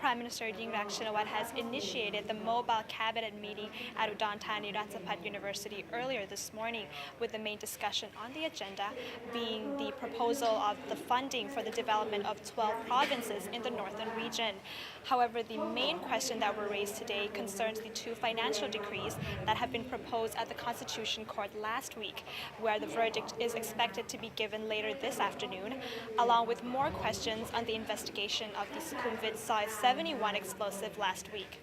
Prime Minister Yingluck Shinawatra has initiated the mobile cabinet meeting at Udon Thani University earlier this morning, with the main discussion on the agenda being the proposal of the funding for the development of 12 provinces in the northern region. However, the main question that were raised today concerns the two financial decrees that have been proposed at the Constitution Court last week, where the verdict is expected to be given later this afternoon, along with more questions on the investigation of the Sukhumvit size 71 explosive last week.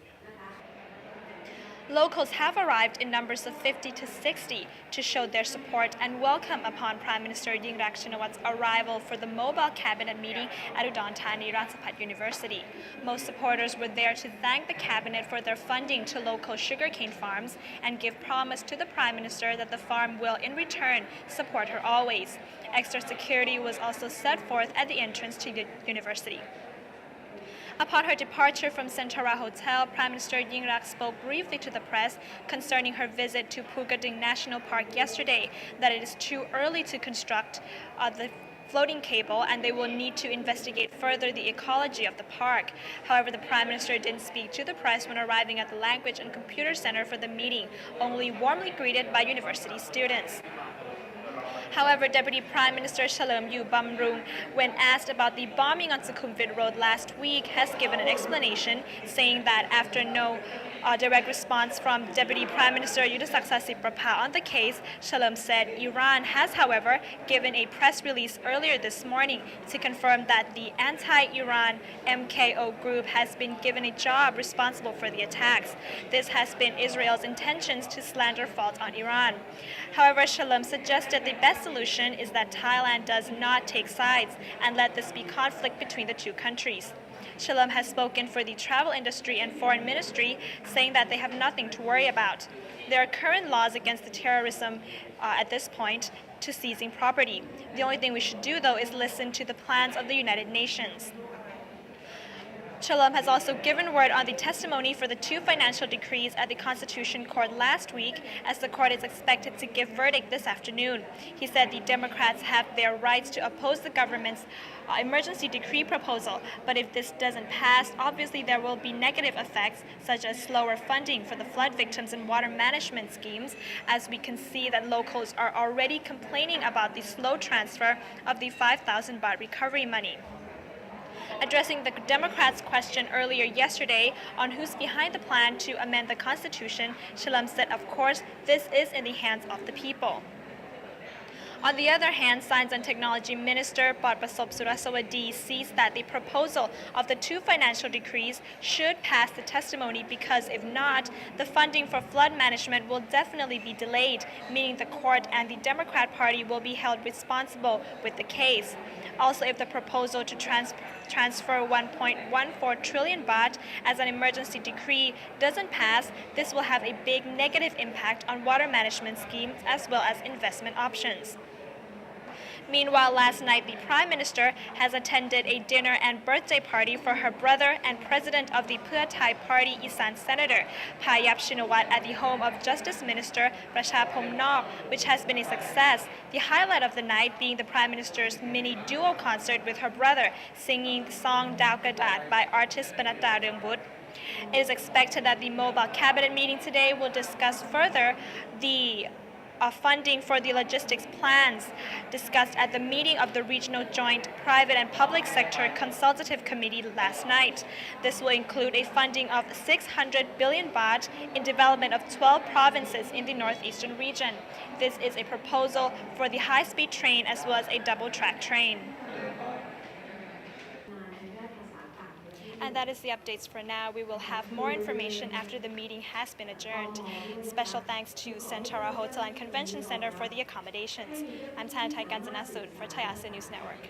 Locals have arrived in numbers of 50 to 60 to show their support and welcome upon Prime Minister Yingluck Shinawatra's arrival for the mobile cabinet meeting at Udon Thani University. Most supporters were there to thank the cabinet for their funding to local sugarcane farms and give promise to the Prime Minister that the farm will, in return, support her always. Extra security was also set forth at the entrance to the university. Upon her departure from Centara Hotel, Prime Minister Yingluck spoke briefly to the press concerning her visit to Pugading National Park yesterday, that it is too early to construct the floating cable and they will need to investigate further the ecology of the park. However, the Prime Minister didn't speak to the press when arriving at the Language and Computer Center for the meeting, only warmly greeted by university students. However, Deputy Prime Minister Yu Bamrung, when asked about the bombing on Sukhumvit Road last week, has given an explanation, saying that after no direct response from Deputy Prime Minister Yudasak Siprapa on the case, Shalom said Iran has, however, given a press release earlier this morning to confirm that the anti-Iran MKO group has been given a job responsible for the attacks. This has been Israel's intentions to slander fault on Iran. However, Shalom suggested the best solution is that Thailand does not take sides and let this be conflict between the two countries. Shalom has spoken for the travel industry and foreign ministry, saying that they have nothing to worry about. There are current laws against the terrorism at this point to seizing property. The only thing we should do, though, is listen to the plans of the United Nations. Shalom has also given word on the testimony for the two financial decrees at the Constitution Court last week, as the court is expected to give verdict this afternoon. He said the Democrats have their rights to oppose the government's emergency decree proposal, but if this doesn't pass, obviously there will be negative effects, such as slower funding for the flood victims and water management schemes, as we can see that locals are already complaining about the slow transfer of the 5,000 baht recovery money. Addressing the Democrats' question earlier yesterday on who's behind the plan to amend the Constitution, Shalom said, of course, this is in the hands of the people. On the other hand, Science and Technology Minister Patpasop Surasawadi sees that the proposal of the two financial decrees should pass the testimony, because if not, the funding for flood management will definitely be delayed, meaning the court and the Democrat Party will be held responsible with the case. Also, if the proposal to transfer 1.14 trillion baht as an emergency decree doesn't pass, this will have a big negative impact on water management schemes as well as investment options. Meanwhile, last night, the Prime Minister has attended a dinner and birthday party for her brother and President of the Pheu Thai Party, Isan Senator Phayap Shinawatra, at the home of Justice Minister Prachapom Nok, which has been a success. The highlight of the night being the Prime Minister's mini duo concert with her brother, singing the song Dao Kadat by artist Panatta Rungbutt. It is expected that the mobile cabinet meeting today will discuss further the funding for the logistics plans discussed at the meeting of the Regional Joint Private and Public Sector Consultative Committee last night. This will include a funding of 600 billion baht in development of 12 provinces in the northeastern region. This is a proposal for the high-speed train as well as a double-track train. And that is the updates for now. We will have more information after the meeting has been adjourned. Special thanks to Centara Hotel and Convention Center for the accommodations. I'm Thani for Thai ASEAN News Network.